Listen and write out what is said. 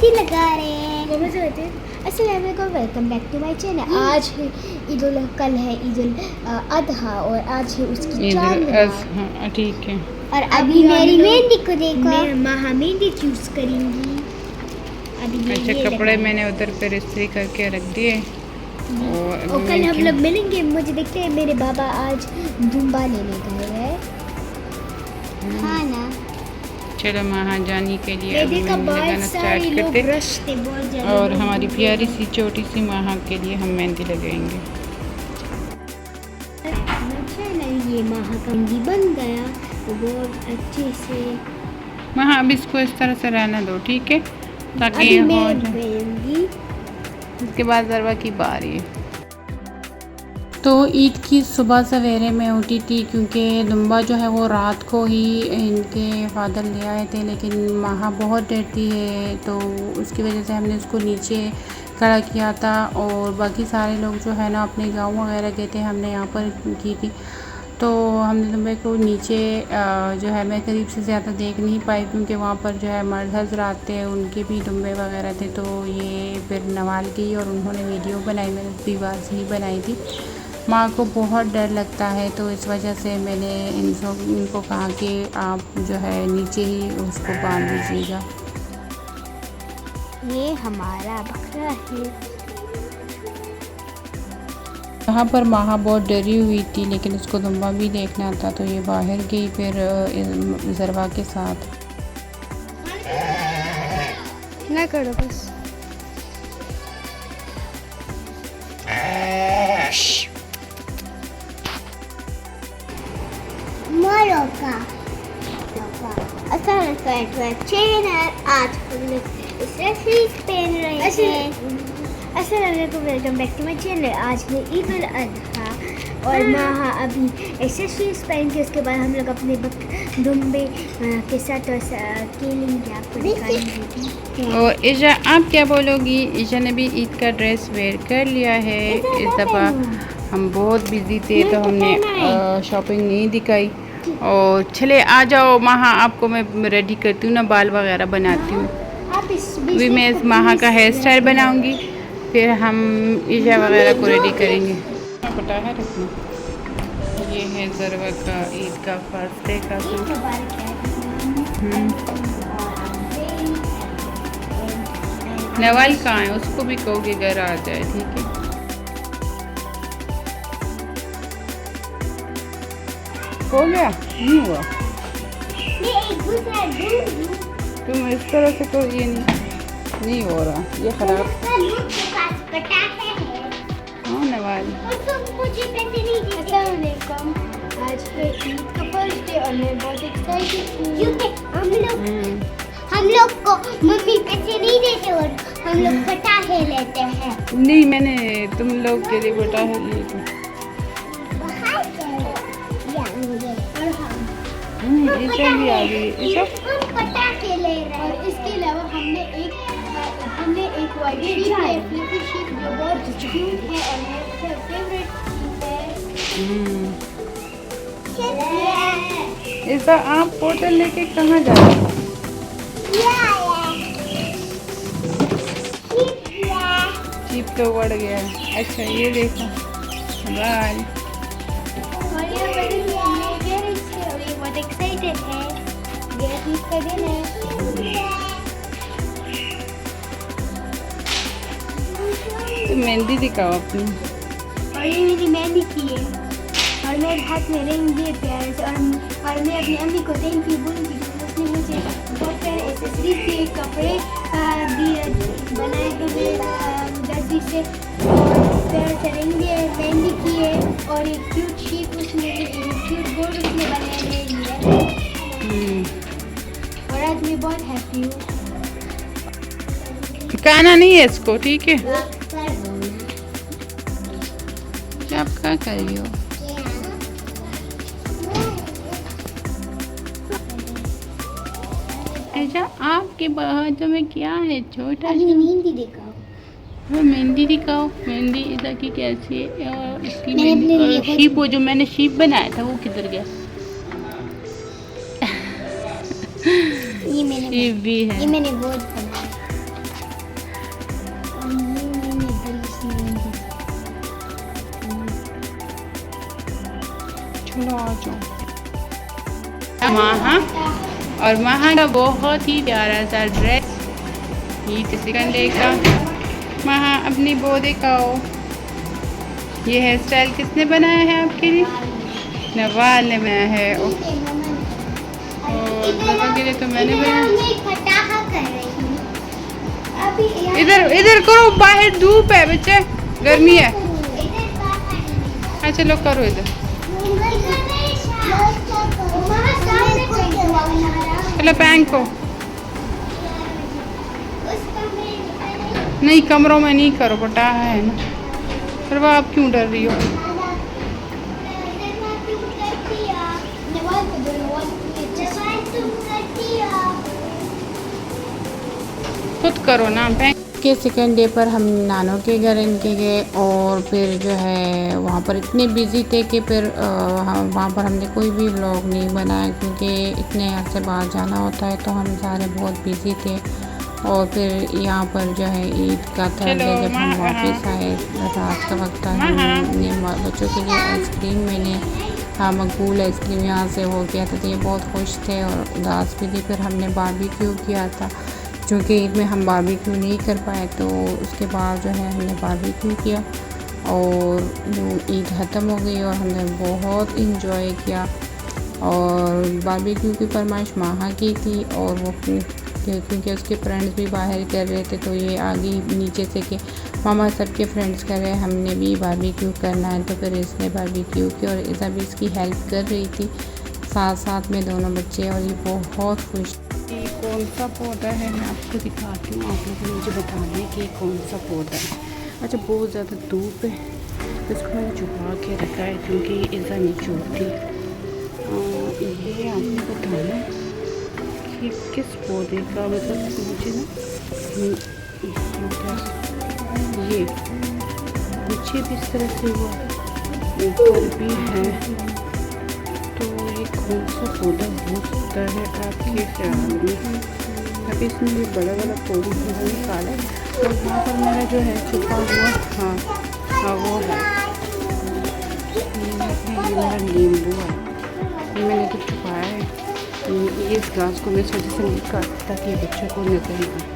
मेहंदी लगा रहे हैं। अस्सलाम वालेकुम, welcome back to my channel. आज है कल है ईद उल अदहा और आज है उसकी चांद रात। हाँ ठीक है। और अभी मेरी मेहंदी को देखो, मैं महा मेहंदी चूज करेंगी। अभी अच्छा, कपड़े मैंने उधर पर इस्त्री करके रख दिए और कल हम लोग मिलेंगे। मुझे देखते हैं मेरे बाबा आज दुम्बा लेने गए हैं। हाँ ना, चलो महाजानी के लिए अभी मेहंदी लगाना स्टार्ट करते और हमारी प्यारी सी छोटी सी माहा के लिए हम मेहंदी लगाएंगे। ये माहा का मेहंदी बन गया बहुत अच्छे से। माहा अब इसको इस तरह से रहना दो, ठीक है, ताकि हो जाए। उसके बाद ज़रवा की बारी है। तो ईद की सुबह सवेरे में उठी थी क्योंकि दुम्बा जो है वो रात को ही इनके फादर ले आए थे, लेकिन माहा बहुत डरती है तो उसकी वजह से हमने उसको नीचे खड़ा किया था और बाकी सारे लोग जो है ना अपने गांव वगैरह गए थे, हमने यहाँ पर की थी। तो हमने दुम्बे को नीचे जो है मैं करीब से ज़्यादा देख नहीं पाई क्योंकि वहाँ पर जो है मर्द हज़रात थे, उनके भी दुम्बे वगैरह थे। तो ये फिर नवाल गई और उन्होंने वीडियो बनाई, मैंने दीवार से ही बनाई थी। माँ को बहुत डर लगता है तो इस वजह से मैंने इनको कहा कि आप जो है नीचे ही उसको बांध दीजिएगा। ये हमारा बकरा है। यहाँ पर माहा बहुत डरी हुई थी लेकिन उसको दुम्बा भी देखना था तो ये बाहर गई फिर ज़रवा के साथ। ना करो बस। मोरोका असल चेन है। आज हम लोग ड्रेस पहन रहे हैं। अस्सलाम वालेकुम, welcome back to my channel. आज है ईद उल अदहा और माहा अभी एक्सेसरीज पहन के उसके बाद हम लोग अपने दुम्बे के साथ खेलेंगे। आपको दिखाएंगे। और ईशा आप क्या बोलोगी? ईशा ने भी ईद का ड्रेस वेयर कर लिया है। इस दफ़ा हम बहुत बिजी थे तो हमने शॉपिंग नहीं दिखाई। और चले आ जाओ माहा, आपको मैं रेडी करती हूँ ना, बाल वगैरह बनाती हूँ। अभी मैं इस माहा का हेयर स्टाइल बनाऊँगी फिर हम ईशा वगैरह को रेडी करेंगे। पता है रखना, ये है ज़रवा का ईद का फर्स्ट डे का सूट। नवाल कहाँ है? उसको भी कहोगे घर आ जाए, ठीक है। हो गया? नहीं हुआ? तुम इस तरह से तो ये नहीं हो रहा, ये खराब। हाँ नवाल, आज है ईद का फर्स्ट डे और मैं बहुत एक्साइटेड हूँ क्योंकि हम लोग को मम्मी पैसे नहीं देते और हम लोग पटाखे लेते हैं। नहीं, मैंने तुम लोग के लिए पटाखे लिए थे। ईशा भी आ गई। ईशा हम पटाखे ले रहे हैं और इसके अलावा हमने एक वाइट शीप है, फ्लिपी शीप जो बहुत क्यूट है और मेरा फेवरेट शीप है। ईशा आप बोतल लेके कहाँ जा रहे हो? शीप तो उड़ गया है। अच्छा ये देखो बाल। और ये बहुत एक्साइटेड है। ये ईद का दिन है। तो मेहंदी दिखाओ अपनी। और ये मेरी मेहंदी की है और मेरे हाथ में रिंग भी है प्यारे से। और मैं अपनी अम्मी को थैंक यू बोलूँगी, उसने मुझे बहुत प्यारे एक्सेसरीज के कपड़े दिए बनाए हुए जल्दी से, प्यारे से रिंग भी है, मेहंदी की है और एक क्यूट शीप उसमें क्यूट गोल्ड उसने बनाए हैं। और आज मैं बहुत हैप्पी हूँ। ठिकाना नहीं है इसको, ठीक है। क्या आप क्या कर रही हो? ऐसा आपके बाजू में क्या है? छोटा मेहंदी दिखाओ। वो मेहंदी दिखाओ। मेहंदी इधर की कैसी है? और इसकी मैंने अपने लिए शीप, वो जो मैंने शीप बनाया था वो किधर गया? ये मैंने शीप भी है। ये मैंने बहुत बनाया। जाओ आ जाओ। वहाँ और वहाँ का बहुत ही प्यारा सा ड्रेस ईद सेकंड डे का। वहाँ अपनी बो दिखाओ। ये हेयर स्टाइल किसने बनाया है आपके लिए? नवाल ने बनाया है। और बाबा के लिए तो मैंने बनाया। इधर इधर करो, बाहर धूप है बच्चे, गर्मी है। हाँ चलो करो इधर। चलो पैंक को नहीं, कमरों में नहीं करो, बटा है ना। फिर वो आप क्यों डर रही हो? खुद करो ना पैंक। के सेकेंड डे पर हम नानों के घर इनके गए और फिर जो है वहाँ पर इतने बिज़ी थे कि फिर वहाँ पर हमने कोई भी व्लॉग नहीं बनाया, क्योंकि इतने से बाहर जाना होता है तो हम सारे बहुत बिज़ी थे। और फिर यहाँ पर जो है ईद का थर्ड डे जब हम वापस आए, रात का वक्त था, हमने बच्चों के लिए आइसक्रीम, मैंने मकबूल आइसक्रीम यहाँ से हो गया था, तो ये बहुत खुश थे और उदास भी थी। फिर हमने बारबेक्यू किया था, क्योंकि ईद में हम बारबेक्यू नहीं कर पाए, तो उसके बाद जो है हमने बारबेक्यू किया और ईद ख़त्म हो गई और हमने बहुत इंजॉय किया। और बारबेक्यू की फरमाइश माहा की थी और वो क्योंकि उसके फ्रेंड्स भी बाहर कर रहे थे, तो ये आगे नीचे से कि मामा सबके फ्रेंड्स कर रहे हैं, हमने भी बारबेक्यू करना है, तो फिर इसने बारबेक्यू की और इज़ा भी इसकी हेल्प कर रही थी साथ साथ में दोनों बच्चे, और ये बहुत खुश। ये कौन सा पौधा है मैं आपको दिखाती हूँ, आप लोग मुझे बता दें कि कौन सा पौधा है। अच्छा बहुत ज़्यादा धूप है, इसको मैंने छुपा के रखा है क्योंकि इज़ा नहीं छोड़ती। ये आपको बताना कि किस पौधे का, मतलब मुझे ना ये नीचे भी इस तरह से हुआ, ऊपर भी है, तो ये कौन सा पौधा हो सकता है आपके ख्याल में? अभी इसमें भी बड़ा बड़ा पौधा निकाला और वहाँ पर मेरा जो है छुपा हुआ, हाँ वो है, ये मेरा नींबू है, ये मैंने तो छुपाया है। इस ग्लास को मैं इस वजह से नहीं काटता ताकि बच्चों को नजर नहीं आए।